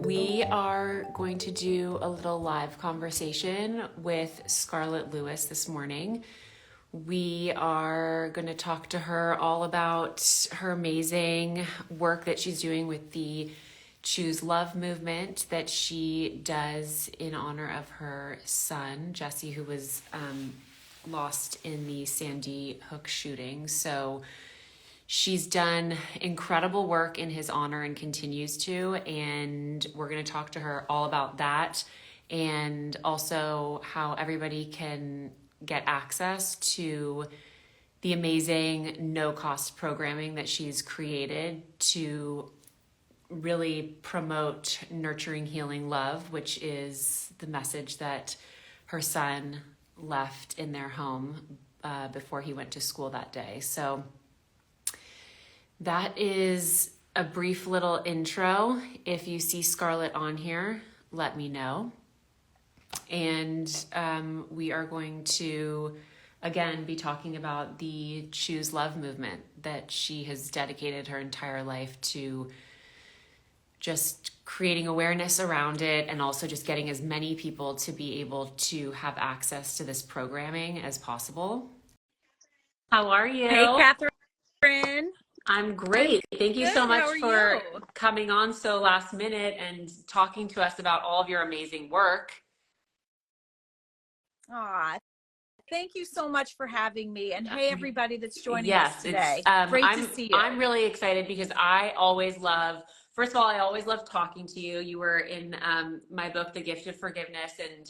We are going to do a little live conversation with Scarlett Lewis this morning. We are going to talk to her all about her amazing work that she's doing with the Choose Love movement that she does in honor of her son, Jesse, who was lost in the Sandy Hook shooting. So she's done incredible work in his honor and continues to, and we're going to talk to her all about that and also how everybody can get access to the amazing no-cost programming that she's created to really promote nurturing, healing love, which is the message that her son left in their home before he went to school that day. So that is a brief little intro. If you see Scarlett on here, let me know. And we are going to, again, be talking about the Choose Love movement that she has dedicated her entire life to, just creating awareness around it and also just getting as many people to be able to have access to this programming as possible. How are you? Hey, Katherine. I'm great. Thank you so much for you? coming on so last minute and talking to us about all of your amazing work. Thank you so much for having me. And hey, everybody that's joining us today. Great to see you. I'm really excited because I always love, first of all, I always love talking to you. You were in my book, The Gift of Forgiveness, and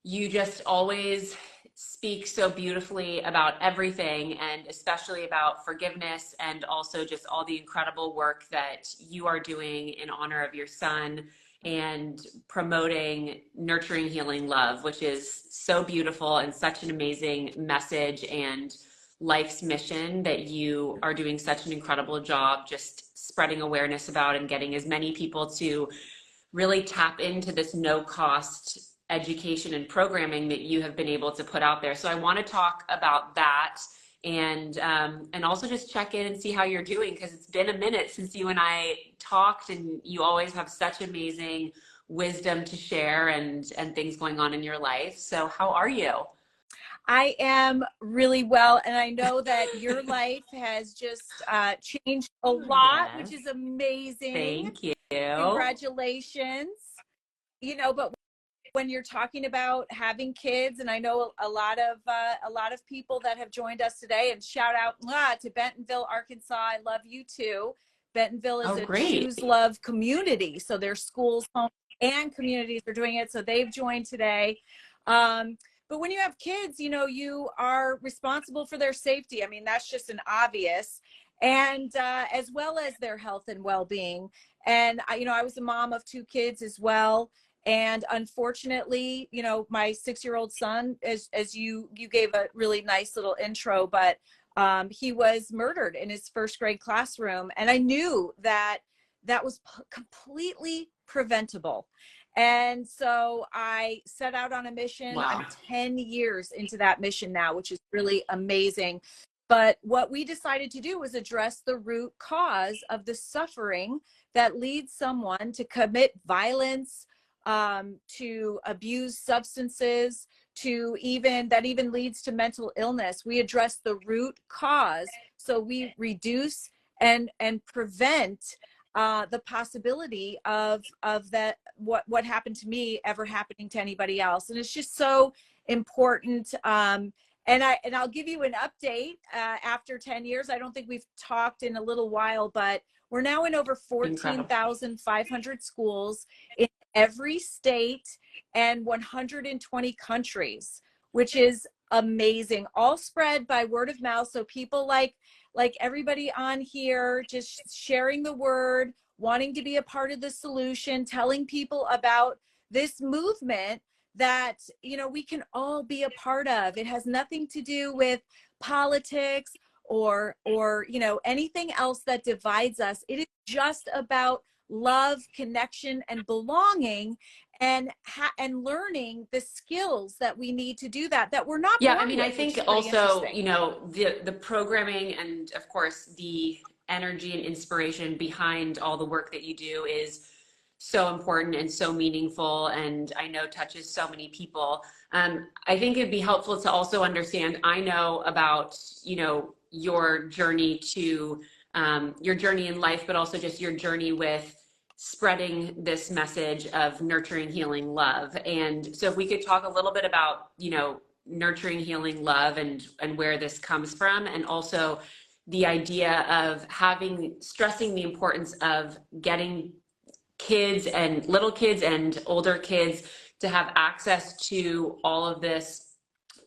you just always speak so beautifully about everything, and especially about forgiveness, and also just all the incredible work that you are doing in honor of your son and promoting nurturing, healing love, which is so beautiful and such an amazing message and life's mission that you are doing such an incredible job just spreading awareness about and getting as many people to really tap into this no-cost education and programming that you have been able to put out there. So I want to talk about that and also just check in and see how you're doing, because it's been a minute since you and I talked, and you always have such amazing wisdom to share and things going on in your life. So how are you? I am really well, and I know that your life has just changed a lot, Yes. which is amazing. Thank you. Congratulations. You know, but when you're talking about having kids, and I know a lot of people that have joined us today, and shout out to Bentonville, Arkansas. I love you too. Bentonville is a Choose Love community, so their schools, homes, and communities are doing it. So they've joined today. But when you have kids, you know, you are responsible for their safety. I mean, that's just an obvious, and as well as their health and well-being. And I was a mom of 2 kids as well. And unfortunately, you know, my 6-year-old son, as you gave a really nice little intro, but he was murdered in his 1st grade classroom. And I knew that was completely preventable. And so I set out on a mission. Wow. I'm 10 years into that mission now, which is really amazing. But what we decided to do was address the root cause of the suffering that leads someone to commit violence, to abuse substances, to even leads to mental illness. We address the root cause, so we reduce and prevent the possibility of that what happened to me ever happening to anybody else. And it's just so important. And I'll give you an update after 10 years. I don't think we've talked in a little while, but we're now in over 14,500 schools in every state and 120 countries, which is amazing. All spread by word of mouth. So people like everybody on here, just sharing the word, wanting to be a part of the solution, telling people about this movement that, you know, we can all be a part of. It has nothing to do with politics or you know, anything else that divides us. It is just about love, connection, and belonging, and learning the skills that we need to do that we're not born I mean, with, I think also, you know, the programming and of course the energy and inspiration behind all the work that you do is so important and so meaningful, and I know touches so many people. I think it'd be helpful to also understand, I know about, you know, your journey to your journey in life, but also just your journey with spreading this message of nurturing, healing, love. And so if we could talk a little bit about, you know, nurturing, healing, love, and where this comes from, and also the idea of having, stressing the importance of getting kids and little kids and older kids to have access to all of this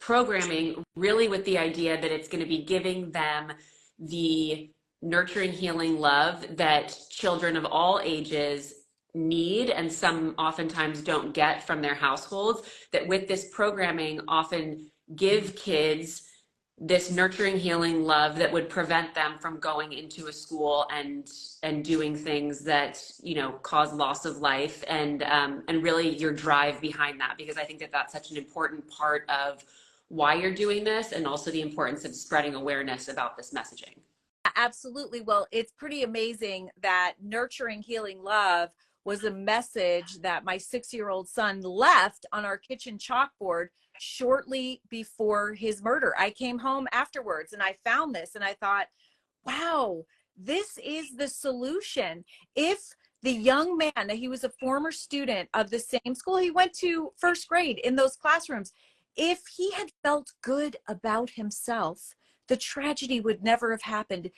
programming, really with the idea that it's going to be giving them the nurturing, healing love that children of all ages need, and some oftentimes don't get from their households, that with this programming often give kids this nurturing, healing love that would prevent them from going into a school and doing things that, you know, cause loss of life, and really your drive behind that, because I think that that's such an important part of why you're doing this, and also the importance of spreading awareness about this messaging. Absolutely. Well, it's pretty amazing that nurturing, healing, love was a message that my 6-year-old son left on our kitchen chalkboard shortly before his murder. I came home afterwards and I found this and I thought, wow, this is the solution. If the young man, he was a former student of the same school, he went to first grade in those classrooms, if he had felt good about himself, the tragedy would never have happened.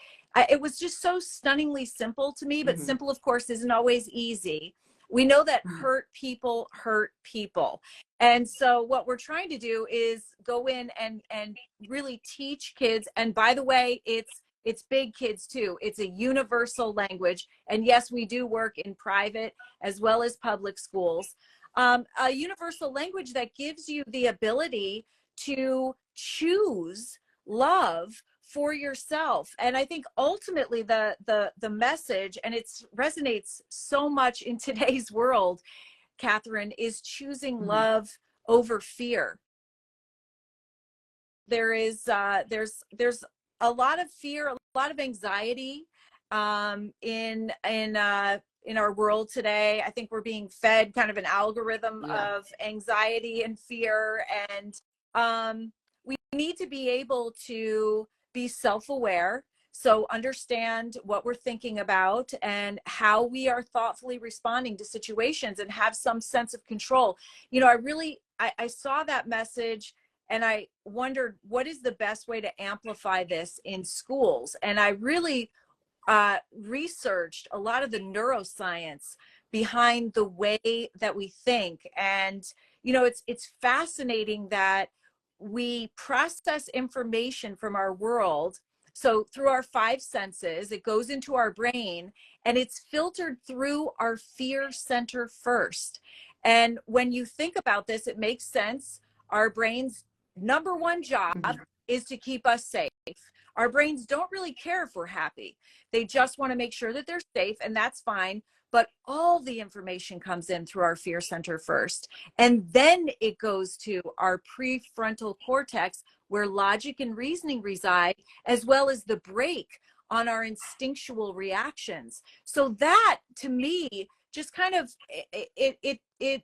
It was just so stunningly simple to me, but Mm-hmm. simple, of course, isn't always easy. We know that hurt people hurt people. And so what we're trying to do is go in and really teach kids. And by the way, it's big kids too. It's a universal language. And yes, we do work in private as well as public schools. A universal language that gives you the ability to choose love for yourself. And I think ultimately the message, and it resonates so much in today's world, Katherine, is choosing love over fear. There's a lot of fear, a lot of anxiety in our world today. I think we're being fed kind of an algorithm of anxiety and fear, and we need to be able to be self-aware, so understand what we're thinking about and how we are thoughtfully responding to situations, and have some sense of control. You know, I saw that message and I wondered, what is the best way to amplify this in schools? And I really researched a lot of the neuroscience behind the way that we think. And, you know, it's fascinating that we process information from our world. So through our 5 senses, it goes into our brain and it's filtered through our fear center first. And when you think about this, it makes sense. Our brain's number one job is to keep us safe. Our brains don't really care if we're happy. They just want to make sure that they're safe, and that's fine. But all the information comes in through our fear center first. And then it goes to our prefrontal cortex, where logic and reasoning reside, as well as the brake on our instinctual reactions. So that, to me, just kind of, it gives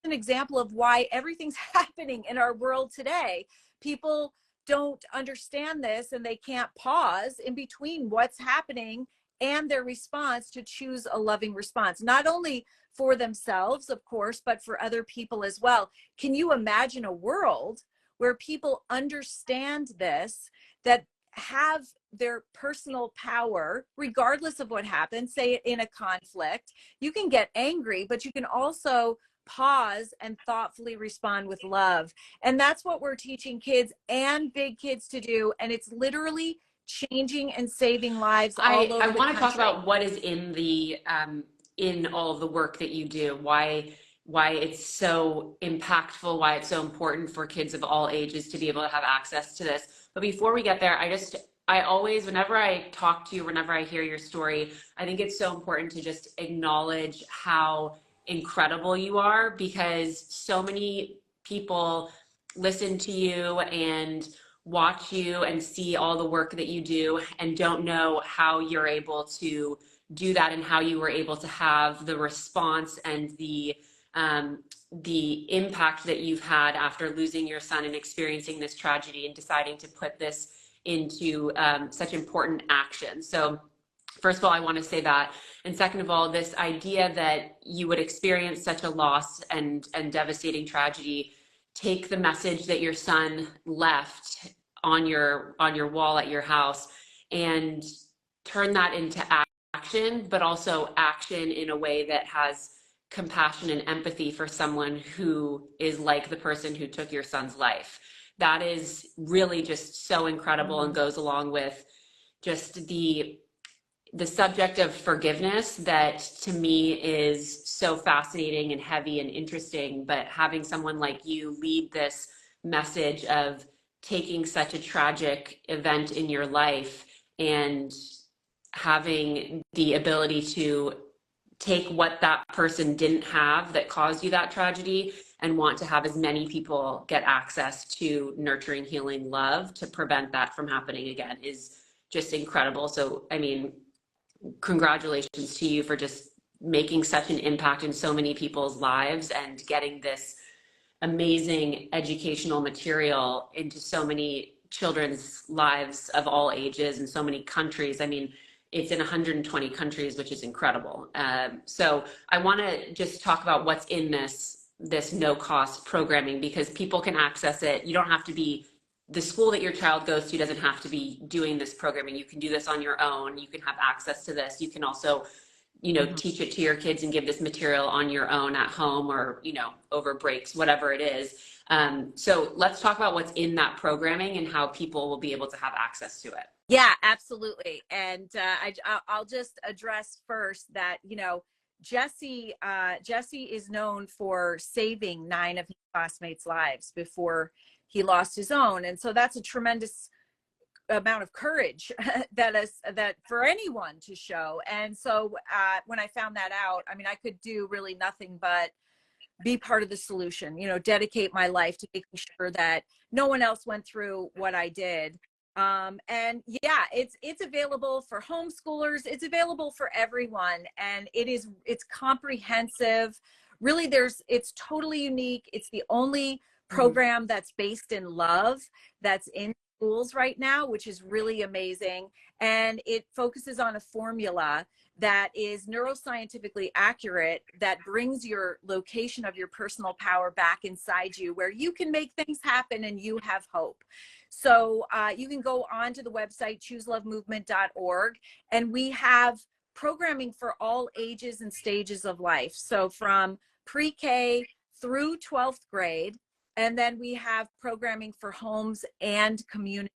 an example of why everything's happening in our world today. People don't understand this, and they can't pause in between what's happening and their response to choose a loving response, not only for themselves, of course, but for other people as well. Can you imagine a world where people understand this, that have their personal power, regardless of what happens? Say in a conflict, you can get angry, but you can also pause and thoughtfully respond with love. And that's what we're teaching kids and big kids to do. And it's literally changing and saving lives all over the country. I want to talk about what is in the in all of the work that you do, why it's so impactful, why it's so important for kids of all ages to be able to have access to this. But before we get there, I always, whenever I talk to you, whenever I hear your story, I think it's so important to just acknowledge how incredible you are, because so many people listen to you and watch you and see all the work that you do and don't know how you're able to do that and how you were able to have the response and the impact that you've had after losing your son and experiencing this tragedy and deciding to put this into such important action. So first of all, I want to say that. And second of all, this idea that you would experience such a loss and devastating tragedy, take the message that your son left on your wall at your house and turn that into action, but also action in a way that has compassion and empathy for someone who is like the person who took your son's life. That is really just so incredible and goes along with just the subject of forgiveness that to me is so fascinating and heavy and interesting. But having someone like you lead this message of taking such a tragic event in your life and having the ability to take what that person didn't have that caused you that tragedy and want to have as many people get access to nurturing, healing love to prevent that from happening again is just incredible. So, I mean, congratulations to you for just making such an impact in so many people's lives and getting this amazing educational material into so many children's lives of all ages and so many countries. I mean, it's in 120 countries, which is incredible. So I want to just talk about what's in this no cost programming, because people can access it. You don't have to be, the school that your child goes to doesn't have to be doing this programming. You can do this on your own. You can have access to this. You can also, teach it to your kids and give this material on your own at home or, over breaks, whatever it is. So let's talk about what's in that programming and how people will be able to have access to it. Yeah, absolutely. And I'll just address first that, Jesse is known for saving 9 of his classmates' lives before he lost his own. And so that's a tremendous amount of courage that for anyone to show. And so when I found that out, I mean, I could do really nothing but be part of the solution, dedicate my life to making sure that no one else went through what I did. And yeah, it's available for homeschoolers. It's available for everyone. And it's comprehensive. Really, it's totally unique. It's the only program that's based in love that's in schools right now, which is really amazing. And it focuses on a formula that is neuroscientifically accurate, that brings your location of your personal power back inside you, where you can make things happen and you have hope. So you can go on to the website, chooselovemovement.org, and we have programming for all ages and stages of life. So from pre-K through 12th grade, and then we have programming for homes and communities.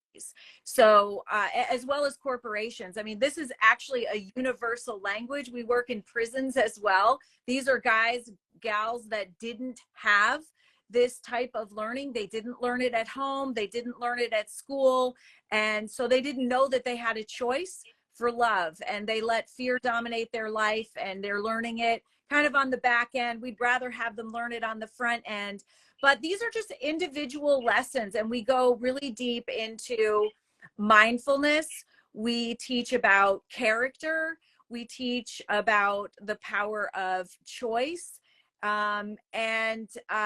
So as well as corporations. I mean, this is actually a universal language. We work in prisons as well. These are guys, gals that didn't have this type of learning. They didn't learn it at home. They didn't learn it at school. And so they didn't know that they had a choice for love, and they let fear dominate their life, and they're learning it kind of on the back end. We'd rather have them learn it on the front end. But these are just individual lessons, and we go really deep into mindfulness. We teach about character. We teach about the power of choice, and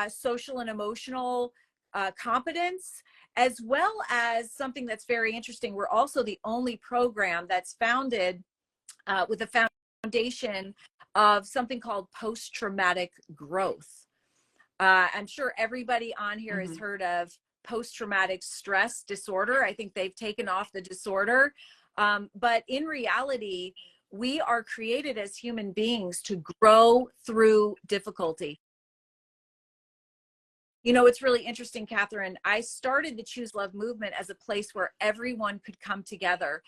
social and emotional competence, as well as something that's very interesting. We're also the only program that's founded with a foundation of something called post-traumatic growth. I'm sure everybody on here has heard of post-traumatic stress disorder. I think they've taken off the disorder. But in reality, we are created as human beings to grow through difficulty. It's really interesting, Katherine. I started the Choose Love movement as a place where everyone could come together.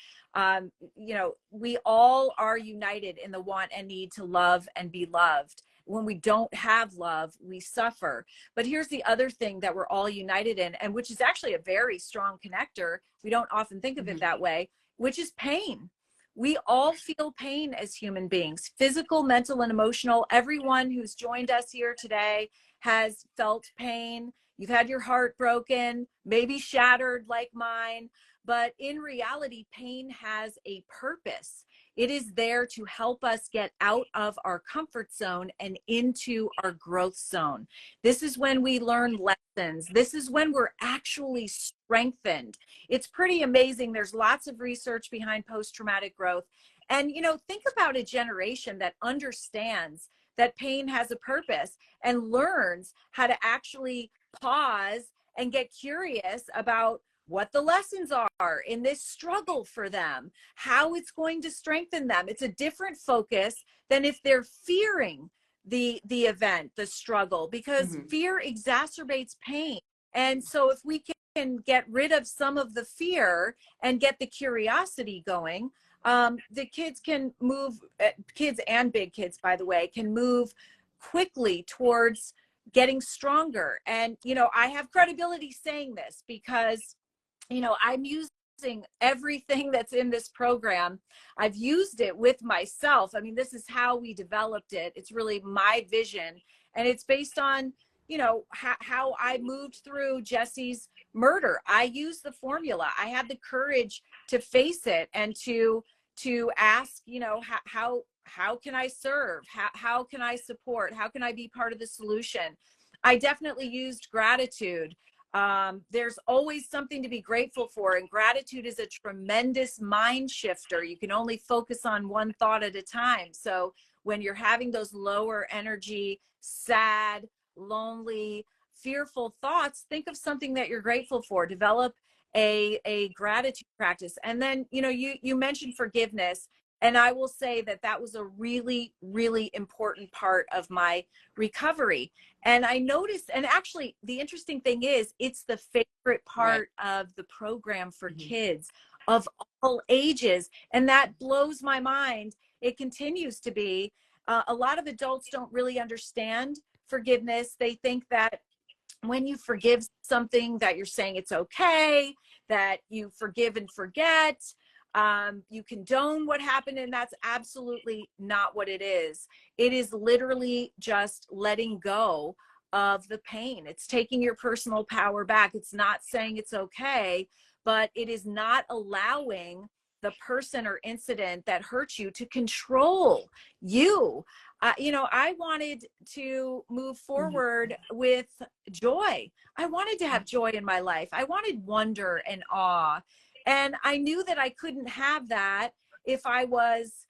We all are united in the want and need to love and be loved. When we don't have love, we suffer. But here's the other thing that we're all united in, and which is actually a very strong connector. We don't often think of it that way, which is pain. We all feel pain as human beings, physical, mental, and emotional. Everyone who's joined us here today has felt pain. You've had your heart broken, maybe shattered like mine. But in reality, pain has a purpose. It is there to help us get out of our comfort zone and into our growth zone. This is when we learn lessons. This is when we're actually strengthened. It's pretty amazing. There's lots of research behind post-traumatic growth. And, you know, think about a generation that understands that pain has a purpose and learns how to actually pause and get curious about what the lessons are in this struggle for them, how it's going to strengthen them. It's a different focus than if they're fearing the event, the struggle, because fear exacerbates pain. And so if we can get rid of some of the fear and get the curiosity going, the kids can move, kids and big kids, by the way, can move quickly towards getting stronger. And, you know, I have credibility saying this because, you know, I'm using everything that's in this program. I've used it with myself. I mean, this is how we developed it. It's really my vision. And it's based on, you know, how I moved through Jesse's murder. I used the formula. I had the courage to face it and to ask, you know, how can I serve? How can I support? How can I be part of the solution? I definitely used gratitude. There's always something to be grateful for, and gratitude is a tremendous mind shifter. You can only focus on one thought at a time. So when you're having those lower energy, sad, lonely, fearful thoughts, think of something that you're grateful for. Develop a gratitude practice. And then, you know, you mentioned forgiveness. And I will say that that was a really, really important part of my recovery. And I noticed, and actually the interesting thing is, it's the favorite part of the program for kids of all ages. And that blows my mind. It continues to be. A lot of adults don't really understand forgiveness. They think that when you forgive something, that you're saying it's okay, that you forgive and forget, you condone what happened, and that's absolutely not what it is. It is literally just letting go of the pain. It's taking your personal power back. It's not saying it's okay, but it is not allowing the person or incident that hurt you to control you. You know, I wanted to move forward with joy. I wanted to have joy in my life. I wanted wonder and awe. And I knew that I couldn't have that if I was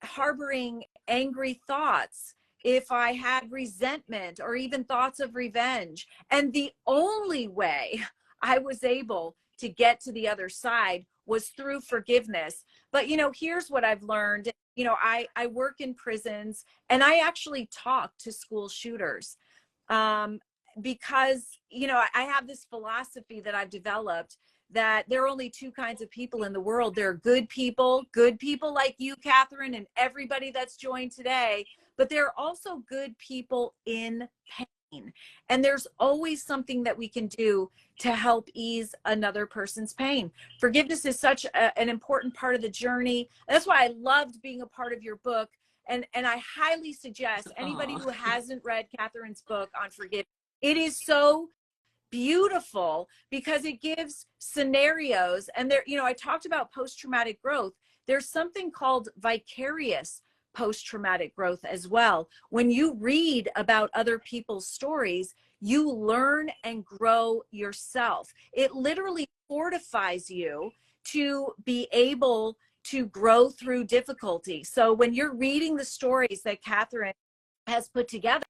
harboring angry thoughts, if I had resentment or even thoughts of revenge. And the only way I was able to get to the other side was through forgiveness. But, you know, here's what I've learned. You know, I work in prisons, and I actually talk to school shooters because, you know, I have this philosophy that I've developed that there are only two kinds of people in the world. There are good people like you, Katherine, and everybody that's joined today, but there are also good people in pain. And there's always something that we can do to help ease another person's pain. Forgiveness is such an important part of the journey. That's why I loved being a part of your book. And I highly suggest anybody who hasn't read Katherine's book on forgiveness, it is so beautiful because it gives scenarios. And there, you know, I talked about post-traumatic growth. There's something called vicarious post-traumatic growth as well. When you read about other people's stories, you learn and grow yourself. It literally fortifies you to be able to grow through difficulty. So when you're reading the stories that Katherine has put together,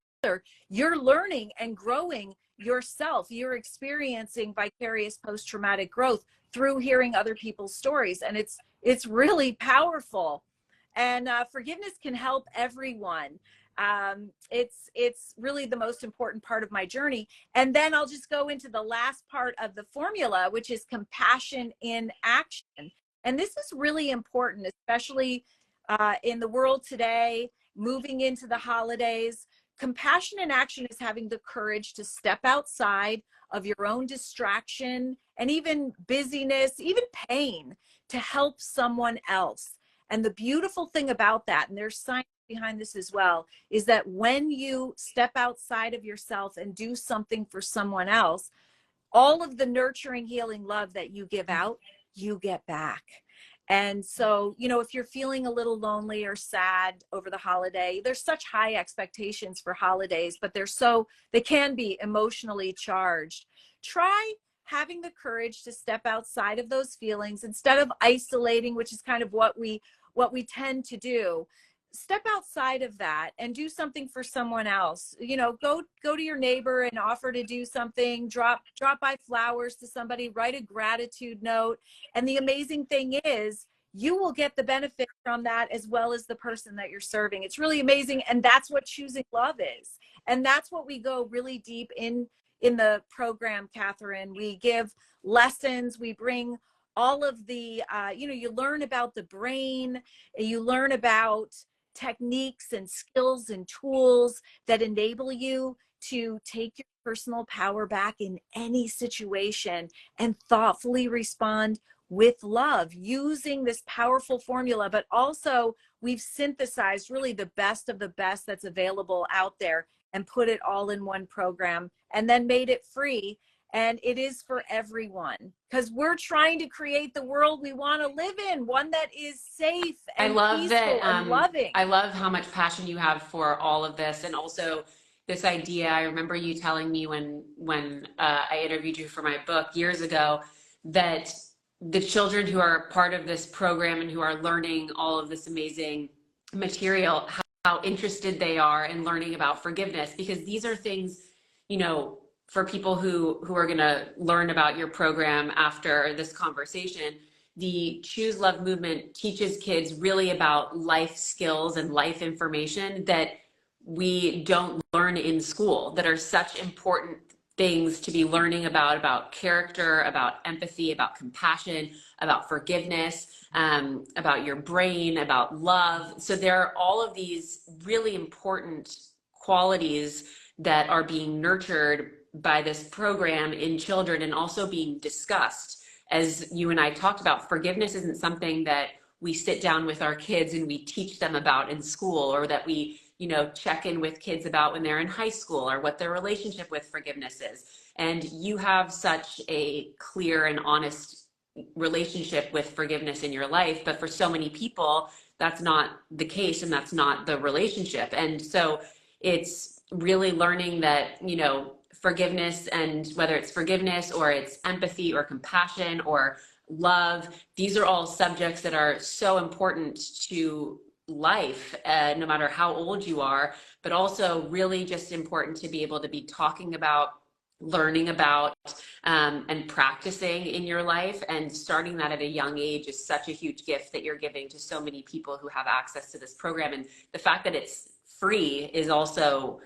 you're learning and growing yourself. You're experiencing vicarious post-traumatic growth through hearing other people's stories. And it's really powerful. And forgiveness can help everyone. It's really the most important part of my journey. And then I'll just go into the last part of the formula, which is compassion in action. And this is really important, especially in the world today, moving into the holidays. Compassion in action is having the courage to step outside of your own distraction and even busyness, even pain, to help someone else. And the beautiful thing about that, and there's science behind this as well, is that when you step outside of yourself and do something for someone else, all of the nurturing, healing love that you give out, you get back. And so, you know, if you're feeling a little lonely or sad over the holiday, there's such high expectations for holidays, but they can be emotionally charged. Try having the courage to step outside of those feelings instead of isolating, which is kind of what we tend to do. Step outside of that and do something for someone else. You know, go to your neighbor and offer to do something. Drop by flowers to somebody, write a gratitude note. And the amazing thing is, you will get the benefit from that as well as the person that you're serving. It's really amazing. And that's what choosing love is. And that's what we go really deep in the program, Katherine. We give lessons, we bring all of the, you learn about the brain, you learn about techniques and skills and tools that enable you to take your personal power back in any situation and thoughtfully respond with love using this powerful formula. But also, we've synthesized really the best of the best that's available out there and put it all in one program and then made it free. And it is for everyone, because we're trying to create the world we want to live in, one that is safe and peaceful and loving. I love how much passion you have for all of this. And also this idea, I remember you telling me when I interviewed you for my book years ago, that the children who are part of this program and who are learning all of this amazing material, how interested they are in learning about forgiveness, because these are things, you know, for people who are going to learn about your program after this conversation, the Choose Love movement teaches kids really about life skills and life information that we don't learn in school, that are such important things to be learning about character, about empathy, about compassion, about forgiveness, about your brain, about love. So there are all of these really important qualities that are being nurtured by this program in children and also being discussed. As you and I talked about, forgiveness isn't something that we sit down with our kids and we teach them about in school, or that we, you know, check in with kids about when they're in high school, or what their relationship with forgiveness is. And you have such a clear and honest relationship with forgiveness in your life, but for so many people, that's not the case, and that's not the relationship. And so it's really learning that, you know, forgiveness, and whether it's forgiveness or it's empathy or compassion or love, these are all subjects that are so important to life, no matter how old you are, but also really just important to be able to be talking about, learning about, and practicing in your life. And starting that at a young age is such a huge gift that you're giving to so many people who have access to this program. And the fact that it's free is also,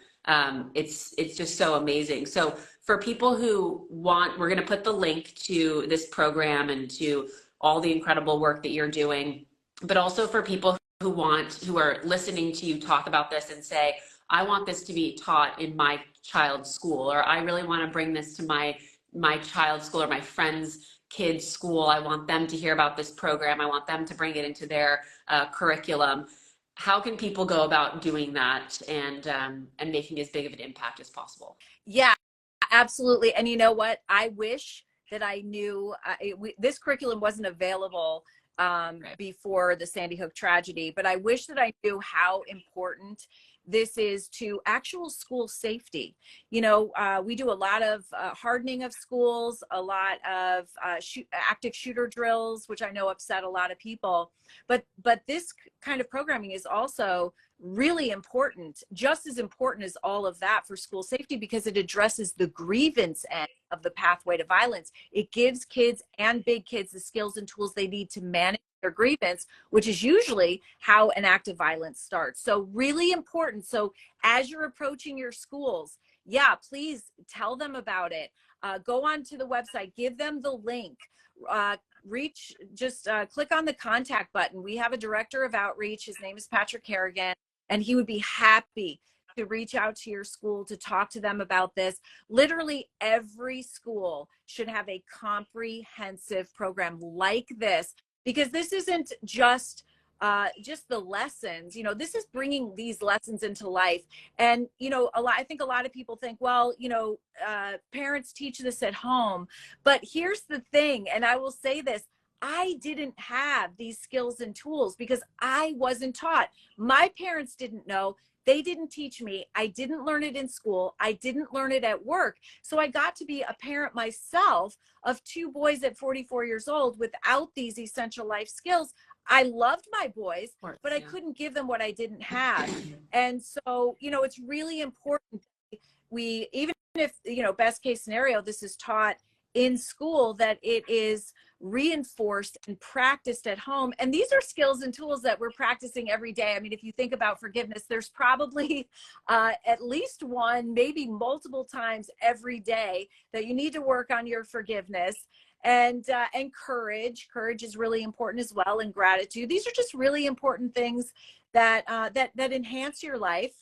it's just so amazing. So for people who want, we're going to put the link to this program and to all the incredible work that you're doing, but also for people who are listening to you talk about this and say, I want this to be taught in my child's school, or I really want to bring this to my child's school or my friend's kids' school. I want them to hear about this program. I want them to bring it into their curriculum. How can people go about doing that and making as big of an impact as possible? Yeah, absolutely. And you know what? I wish that I knew this curriculum wasn't available before the Sandy Hook tragedy, but I wish that I knew how important this is to actual school safety. You know, we do a lot of hardening of schools, a lot of active shooter drills, which I know upset a lot of people. But this kind of programming is also really important, just as important as all of that for school safety, because it addresses the grievance end of the pathway to violence. It gives kids and big kids the skills and tools they need to manage their grievance, which is usually how an act of violence starts. So really important. So as you're approaching your schools, yeah, please tell them about it. Go on to the website, give them the link. Click on the contact button. We have a director of outreach. His name is Patrick Kerrigan, and he would be happy to reach out to your school to talk to them about this. Literally every school should have a comprehensive program like this, because this isn't just the lessons. You know, this is bringing these lessons into life. And, you know, I think a lot of people think, well, you know, parents teach this at home. But here's the thing, and I will say this, I didn't have these skills and tools because I wasn't taught. My parents didn't know. They didn't teach me. I didn't learn it in school. I didn't learn it at work. So I got to be a parent myself of two boys at 44 years old without these essential life skills. I loved my boys, course, but I yeah. couldn't give them what I didn't have. And so, you know, it's really important. We, even if, you know, best case scenario, this is taught in school, that it is reinforced and practiced at home. And these are skills and tools that we're practicing every day. I mean, if you think about forgiveness, there's probably at least one, maybe multiple times every day that you need to work on your forgiveness. And courage is really important as well, and gratitude. These are just really important things that that enhance your life,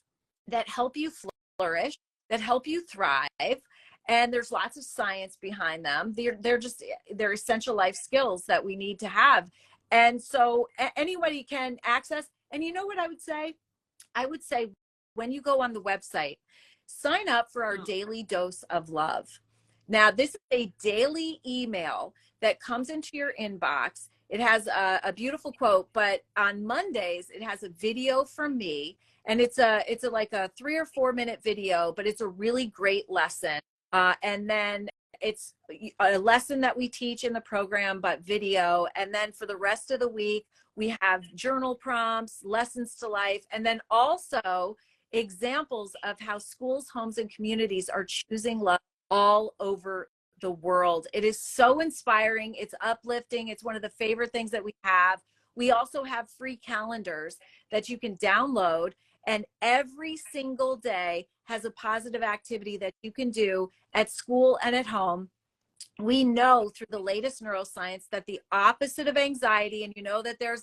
that help you flourish, that help you thrive. And there's lots of science behind them. They're essential life skills that we need to have. And so anybody can access. And you know what I would say? I would say, when you go on the website, sign up for our daily dose of love. Now, this is a daily email that comes into your inbox. It has a beautiful quote, but on Mondays, it has a video from me. And it's like a 3 or 4 minute video, but it's a really great lesson. And then it's a lesson that we teach in the program, but video. And then for the rest of the week, we have journal prompts, lessons to life, and then also examples of how schools, homes, and communities are choosing love all over the world. It is so inspiring. It's uplifting. It's one of the favorite things that we have. We also have free calendars that you can download, and every single day has a positive activity that you can do at school and at home. We know through the latest neuroscience that the opposite of anxiety, and you know that there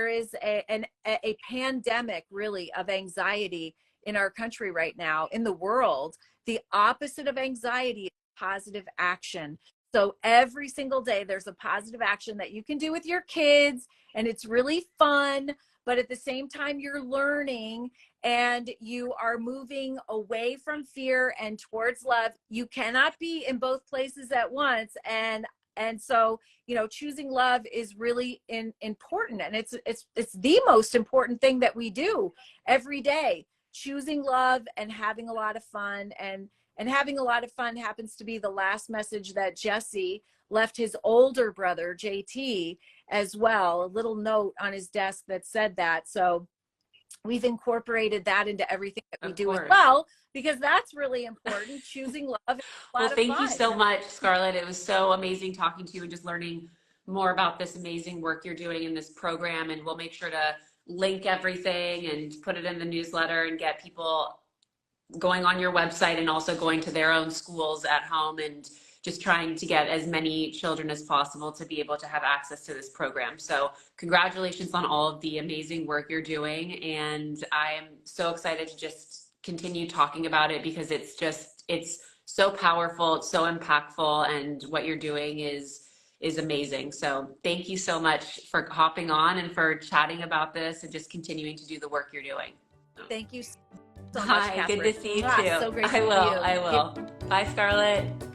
is a pandemic really of anxiety in our country right now, in the world. The opposite of anxiety is positive action. So every single day there's a positive action that you can do with your kids, and it's really fun, but at the same time you're learning and you are moving away from fear and towards love. You cannot be in both places at once. And so, you know, choosing love is really important. And it's the most important thing that we do every day. Choosing love and having a lot of fun. And having a lot of fun happens to be the last message that Jesse left his older brother, JT, as well. A little note on his desk that said that. So we've incorporated that into everything that we do as well, because that's really important. Choosing love is a lot of fun. Thank you so much, Scarlett. It was so amazing talking to you and just learning more about this amazing work you're doing in this program. And we'll make sure to link everything and put it in the newsletter and get people going on your website and also going to their own schools at home and just trying to get as many children as possible to be able to have access to this program. So congratulations on all of the amazing work you're doing. And I am so excited to just continue talking about it, because it's so powerful, it's so impactful, and what you're doing is amazing. So thank you so much for hopping on and for chatting about this and just continuing to do the work you're doing. Thank you so much, Hi, Katherine. good to see you too. So great to I see you. will. Bye, Scarlett.